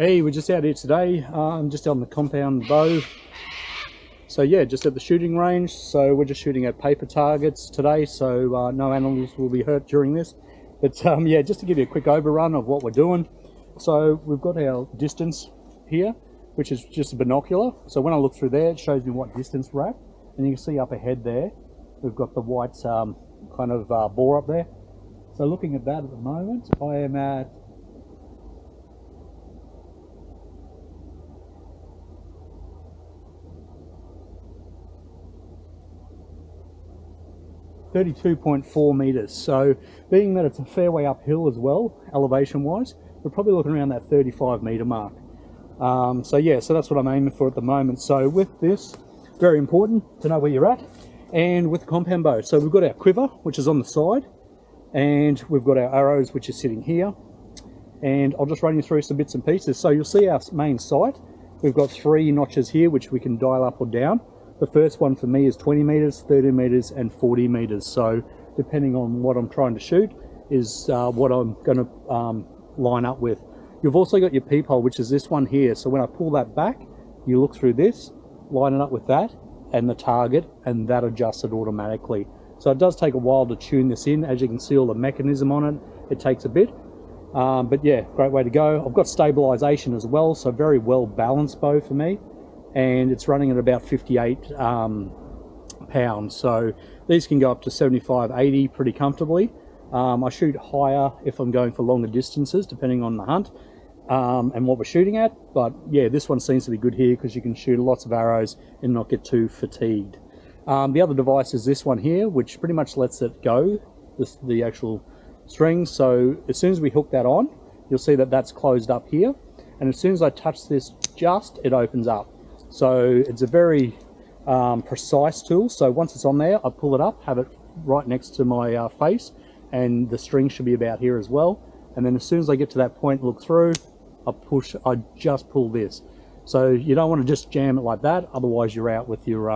Hey, we're just out here today. I'm just on the compound bow. So yeah, just at the shooting range. So we're just shooting at paper targets today, so no animals will be hurt during this. But yeah, just to give you a quick overrun of what we're doing. So we've got our distance here, which is just a binocular. So when I look through there, it shows me what distance we're at. And you can see up ahead there, we've got the white kind of bore up there. So looking at that at the moment, I am at 32.4 meters. So being that it's a fair way uphill as well, elevation wise, we're probably looking around that 35 meter mark. So yeah, so that's what I'm aiming for at the moment. So with this, very important to know where you're at. And with the compound bow, so we've got our quiver, which is on the side, and we've got our arrows, which is sitting here. And I'll just run you through some bits and pieces. So you'll see our main sight. We've got 3 notches here, which we can dial up or down. The first one for me is 20 meters, 30 meters, and 40 meters. So depending on what I'm trying to shoot is what I'm going to line up with. You've also got your peephole, which is this one here. So when I pull that back, you look through this, line it up with that and the target, and that adjusts it automatically. So it does take a while to tune this in. As you can see, all the mechanism on it, it takes a bit. But yeah, great way to go. I've got stabilization as well, so very well balanced bow for me. And it's running at about 58 pounds. So these can go up to 75, 80 pretty comfortably. I shoot higher if I'm going for longer distances, depending on the hunt and what we're shooting at. But yeah, this one seems to be good here because you can shoot lots of arrows and not get too fatigued. The other device is this one here, which pretty much lets it go, the actual string. So as soon as we hook that on, you'll see that that's closed up here. And as soon as I touch this, it opens up. So it's a very precise tool. So once it's on there, I pull it up, have it right next to my face, and the string should be about here as well. And then as soon as I get to that point, look through, I just pull this. So you don't want to just jam it like that, otherwise you're out with your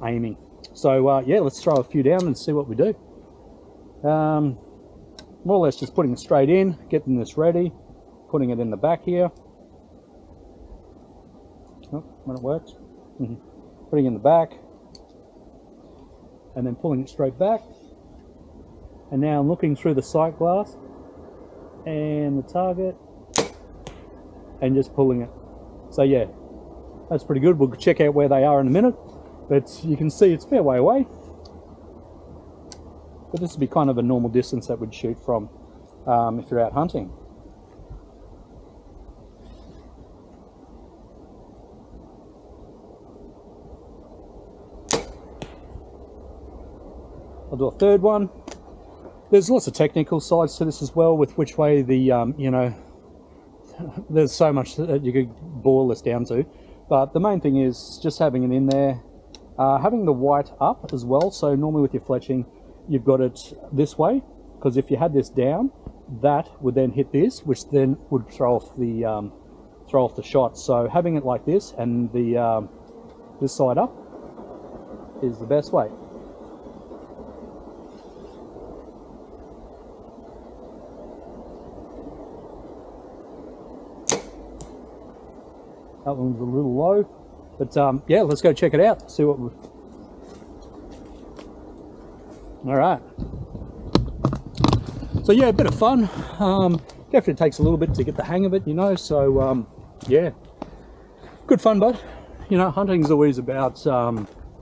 aiming. So yeah, let's throw a few down and see what we do. More or less just putting it straight in, getting this ready, putting it in the back here. Oh, when it works. Putting it in the back, and then pulling it straight back. And now I'm looking through the sight glass and the target, and just pulling it. So yeah, that's pretty good. We'll check out where they are in a minute, but you can see it's a fair way away. But this would be kind of a normal distance that we'd shoot from if you're out hunting. I'll do a third one. There's lots of technical sides to this as well, with which way the, you know, there's so much that you could boil this down to. But the main thing is just having it in there, having the white up as well. So normally with your fletching, you've got it this way, because if you had this down, that would then hit this, which then would throw off the shot. So having it like this and the this side up is the best way. That one's a little low, but yeah, let's go check it out, see what we... All right. So yeah, a bit of fun. Definitely takes a little bit to get the hang of it, you know, so yeah, good fun, bud. You know, hunting's always about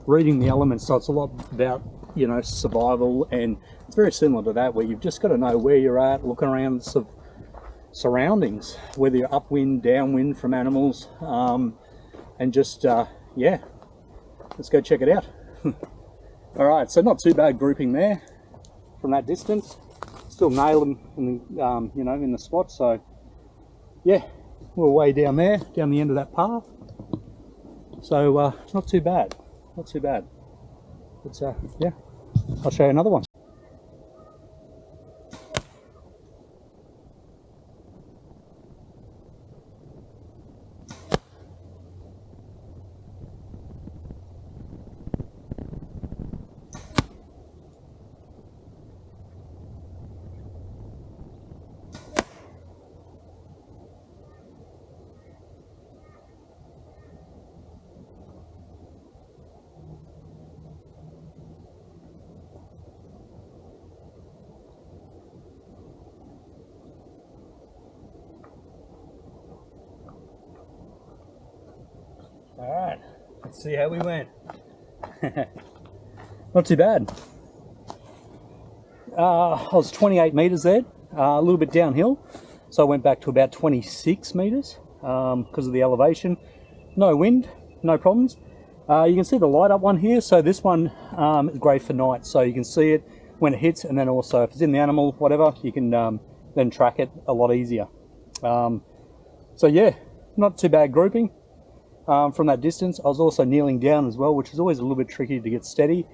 reading the elements, so it's a lot about, you know, survival, and it's very similar to that, where you've just got to know where you're at, looking around the surroundings, whether you're upwind, downwind from animals, and just yeah, let's go check it out. All right, so not too bad grouping there from that distance. Still nail them in the you know, in the spot. So yeah, we're way down there, down the end of that path. So not too bad, not too bad. But yeah, I'll show you another one. Let's see how we went. Not too bad. I was 28 metres there, a little bit downhill, so I went back to about 26 metres because of the elevation. No wind, no problems. You can see the light up one here, so this one is great for night, so you can see it when it hits, and then also if it's in the animal, whatever, you can then track it a lot easier. So yeah, not too bad grouping from that distance. I was also kneeling down as well, which is always a little bit tricky to get steady.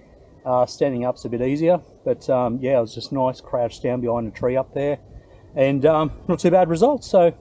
Standing up's a bit easier, but yeah, it was just nice crouched down behind a tree up there, and not too bad results. So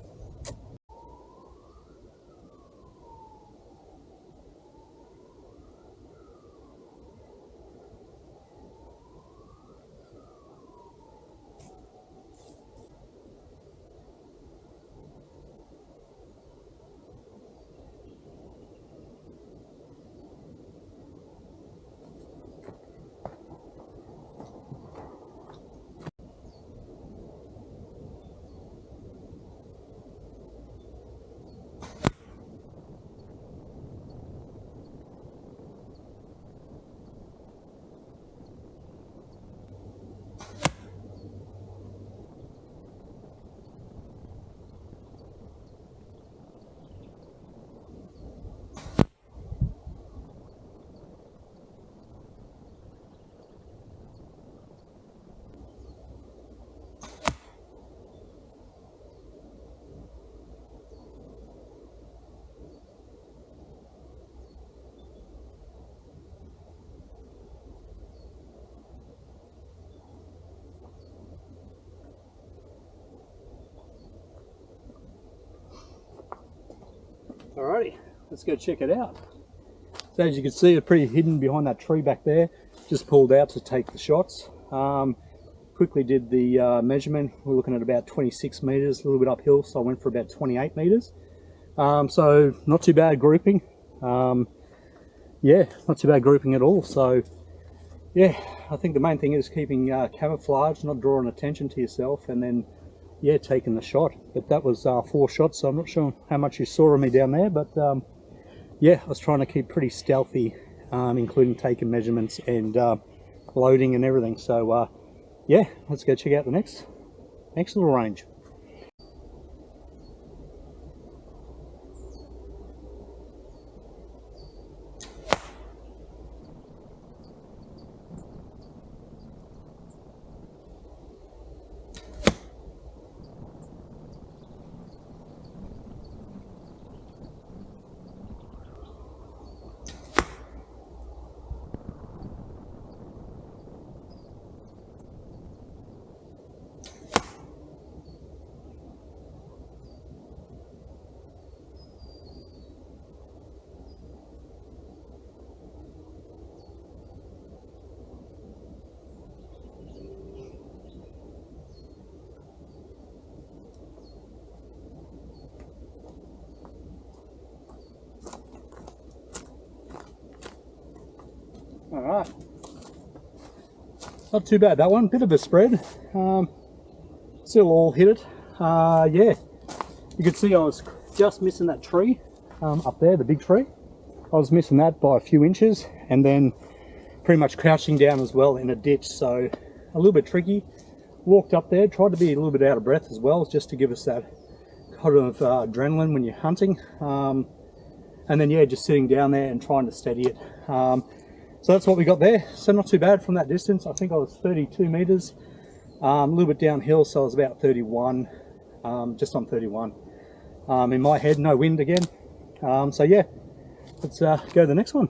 alrighty, let's go check it out. So as you can see, it's pretty hidden behind that tree back there. Just pulled out to take the shots. Quickly did the measurement. We're looking at about 26 metres, a little bit uphill, so I went for about 28 metres. So not too bad grouping. Yeah, not too bad grouping at all. So yeah, I think the main thing is keeping camouflage, not drawing attention to yourself, and then yeah, taking the shot. But that was 4 shots, so I'm not sure how much you saw of me down there, but yeah, I was trying to keep pretty stealthy, including taking measurements and loading and everything. So yeah, let's go check out the next little range. All right, not too bad that one. Bit of a spread. Still all hit it. Yeah, you could see I was just missing that tree up there, the big tree. I was missing that by a few inches, and then pretty much crouching down as well in a ditch. So a little bit tricky. Walked up there, tried to be a little bit out of breath as well, just to give us that kind of adrenaline when you're hunting. And then yeah, just sitting down there and trying to steady it. So that's what we got there. So not too bad from that distance. I think I was 32 meters, a little bit downhill, so I was about 31, just on 31. In my head, no wind again. So yeah, let's go to the next one.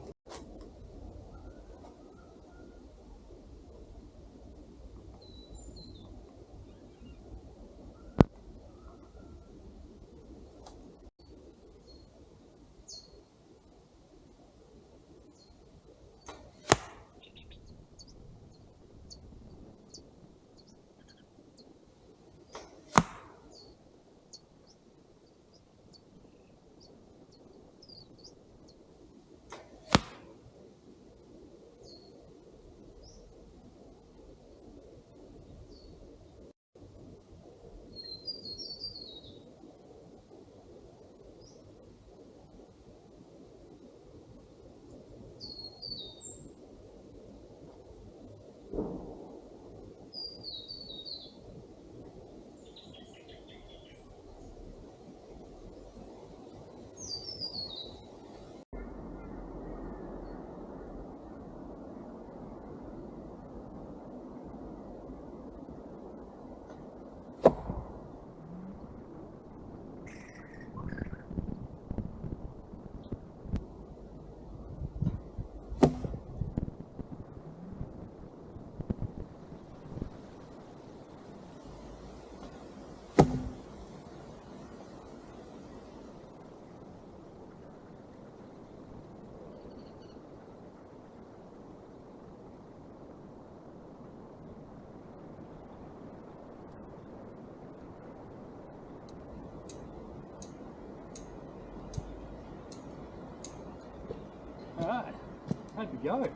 go.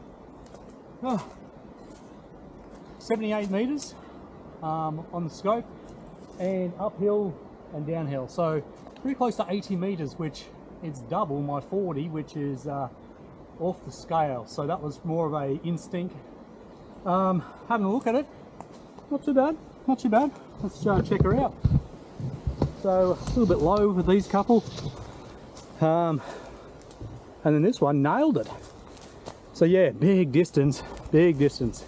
Oh, 78 meters on the scope, and uphill and downhill, so pretty close to 80 meters, which is double my 40, which is off the scale. So that was more of a instinct. Having a look at it, not too bad, not too bad. Let's check her out. So a little bit low with these couple, and then this one nailed it. So yeah, big distance, big distance.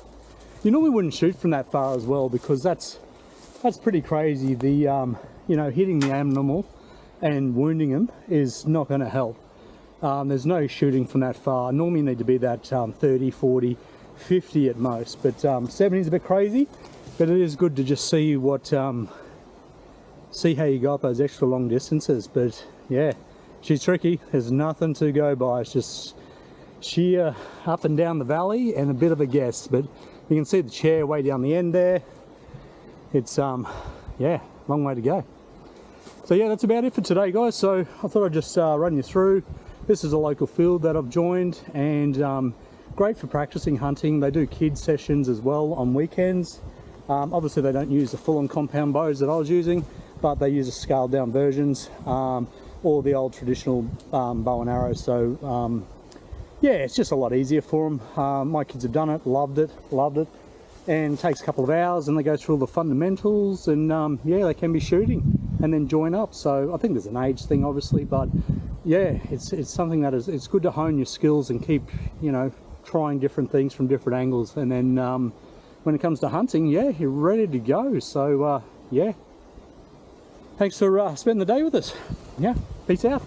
You normally wouldn't shoot from that far as well, because that's pretty crazy. The you know, hitting the animal and wounding them is not going to help. There's no shooting from that far. Normally you need to be that 30, 40, 50 at most, but 70 is a bit crazy. But it is good to just see what see how you got those extra long distances. But yeah, she's tricky. There's nothing to go by. It's just sheer up and down the valley and a bit of a guess. But you can see the chair way down the end there. It's yeah, long way to go. So yeah, that's about it for today, guys. So I thought I'd just run you through. This is a local field that I've joined, and great for practicing hunting. They do kids sessions as well on weekends. Obviously they don't use the full-on compound bows that I was using, but they use a scaled down versions, or the old traditional bow and arrow. So yeah, it's just a lot easier for them. My kids have done it, loved it, and it takes a couple of hours, and they go through all the fundamentals, and yeah, they can be shooting and then join up. So I think there's an age thing, obviously, but yeah, it's something that it's good to hone your skills and keep, you know, trying different things from different angles, and then when it comes to hunting, yeah, you're ready to go. So yeah, thanks for spending the day with us. Yeah, peace out.